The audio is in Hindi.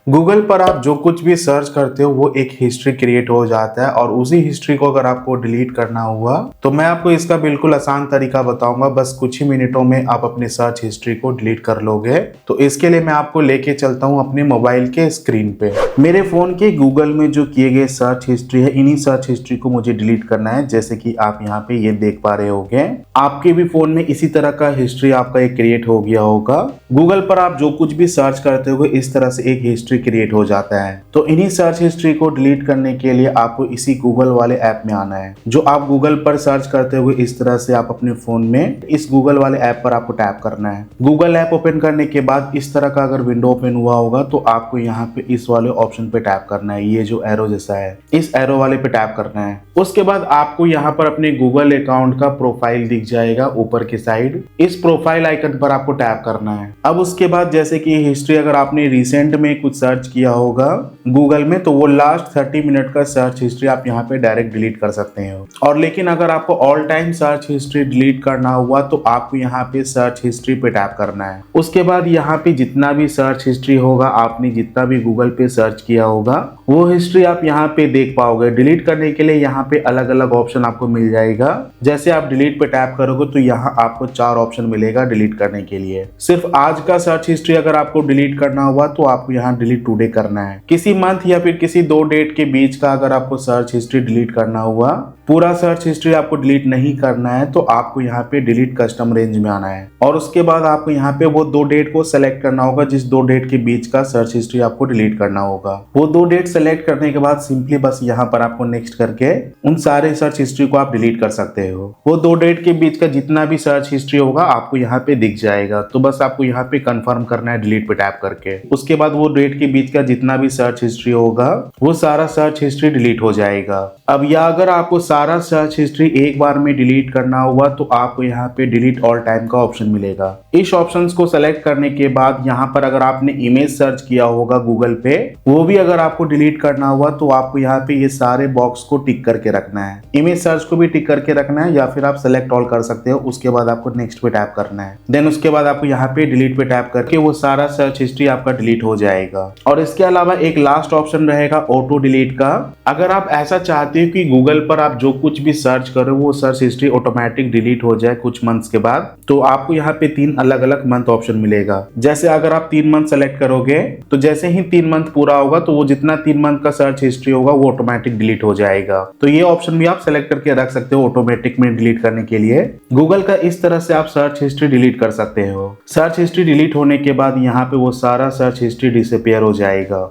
गूगल पर आप जो कुछ भी सर्च करते हो वो एक हिस्ट्री क्रिएट हो जाता है और उसी हिस्ट्री को अगर आपको डिलीट करना हुआ तो मैं आपको इसका बिल्कुल आसान तरीका बताऊंगा। बस कुछ ही मिनटों में आप अपनी सर्च हिस्ट्री को डिलीट कर लोगे। तो इसके लिए मैं आपको लेके चलता हूं अपने मोबाइल के स्क्रीन पे। मेरे फोन के गूगल में जो किए गए सर्च हिस्ट्री है, इन्हीं सर्च हिस्ट्री को मुझे डिलीट करना है। जैसे कि आप यहाँ पे ये देख पा रहे होंगे, आपके भी फोन में इसी तरह का हिस्ट्री आपका एक क्रिएट हो गया होगा। गूगल पर आप जो कुछ भी सर्च करते हो इस तरह से एक हिस्ट्री क्रिएट हो जाता है। तो इन्हीं सर्च हिस्ट्री को डिलीट करने के लिए आपको इसी गूगल वाले ऐप में आना है। जो आप गूगल पर सर्च करते हुए इस तरह से आप अपने फोन में इस गूगल वाले ऐप पर आपको टैप करना है। गूगल ऐप ओपन करने के बाद इस तरह का अगर विंडो ओपन हुआ होगा तो आपको यहाँ पे इस वाले ऑप्शन पे टैप करना है। ये जो एरो जैसा है, इस एरो वाले पे टैप करना है। उसके बाद आपको यहाँ पर अपने गूगल अकाउंट का प्रोफाइल दिख जाएगा ऊपर की साइड। इस प्रोफाइल आइकन पर आपको टैप करना है। अब उसके बाद जैसे कि हिस्ट्री अगर आपने रिसेंट में कुछ सर्च किया होगा गूगल में तो वो लास्ट 30 मिनट का सर्च हिस्ट्री आप यहाँ पे डायरेक्ट डिलीट कर सकते हो। और लेकिन अगर आपको all time search history delete करना हुआ तो आपको यहाँ पे सर्च हिस्ट्री पे टैप करना है। उसके बाद यहाँ पे जितना भी सर्च हिस्ट्री होगा, आपने जितना भी गूगल पे सर्च किया होगा वो हिस्ट्री आप यहाँ पे देख पाओगे। डिलीट करने के लिए यहाँ पे अलग अलग ऑप्शन आपको मिल जाएगा। जैसे आप डिलीट पे टैप करोगे तो यहाँ आपको 4 ऑप्शन मिलेगा डिलीट करने के लिए। सिर्फ आज का सर्च हिस्ट्री अगर आपको डिलीट करना हुआ तो आपको यहाँ डिलीट टुडे करना है। किसी मंथ या फिर किसी 2 डेट के बीच का अगर आपको सर्च हिस्ट्री डिलीट करना हुआ, पूरा सर्च हिस्ट्री आपको डिलीट नहीं करना है तो आपको यहाँ पे डिलीट कस्टम रेंज में आना है। और उसके बाद आपको यहाँ पे वो 2 डेट को सेलेक्ट करना होगा जिस 2 डेट के बीच का सर्च हिस्ट्री आपको डिलीट करना होगा। वो 2 डेट सेलेक्ट करने के बाद सिंपली बस यहाँ पर आपको नेक्स्ट करके उन सारे सर्च हिस्ट्री को आप डिलीट कर सकते हो। वो 2 डेट के बीच का जितना भी सर्च हिस्ट्री होगा आपको यहाँ पे दिख जाएगा। तो बस आपको यहाँ पे कंफर्म करना है डिलीट पे टैप करके। उसके बाद वो डेट के बीच का जितना भी सर्च हिस्ट्री होगा वो सारा सर्च हिस्ट्री डिलीट हो जाएगा। अब या अगर आपको सारा सर्च हिस्ट्री एक बार में डिलीट करना हुआ तो आपको यहाँ पे डिलीट ऑल टाइम का ऑप्शन मिलेगा। इस ऑप्शन को सेलेक्ट करने के बाद यहाँ पर अगर आपने इमेज सर्च किया होगा गूगल पे, वो भी अगर आपको डिलीट करना हुआ तो आपको यहाँ पे ये सारे बॉक्स को टिक करके रखना है। इमेज सर्च को भी टिक करके रखना है या फिर आप सेलेक्ट ऑल कर सकते हो। उसके बाद आपको नेक्स्ट पे टैप करना है। देन उसके बाद आपको यहाँ पे डिलीट पे टैप करके वो सारा सर्च हिस्ट्री आपका डिलीट हो जाएगा। और इसके अलावा एक लास्ट ऑप्शन रहेगा ऑटो डिलीट का। अगर आप ऐसा चाहते हो कि गूगल पर आप जो कुछ भी सर्च करो वो सर्च हिस्ट्री ऑटोमेटिक डिलीट हो जाए कुछ मंथ्स के बाद, तो आपको यहाँ पे 3 अलग अलग मंथ ऑप्शन मिलेगा। जैसे अगर आप 3 मंथ सेलेक्ट करोगे तो जैसे ही 3 मंथ पूरा होगा तो वो जितना 3 मंथ का सर्च हिस्ट्री होगा वो ऑटोमेटिक डिलीट हो जाएगा। तो ये ऑप्शन भी आप सेलेक्ट करके रख सकते हो ऑटोमेटिक में डिलीट करने के लिए। गूगल का इस तरह से आप सर्च हिस्ट्री डिलीट कर सकते हो। सर्च हिस्ट्री डिलीट होने के बाद यहाँ पे वो सारा सर्च हिस्ट्री डिसअपीयर हो जाएगा।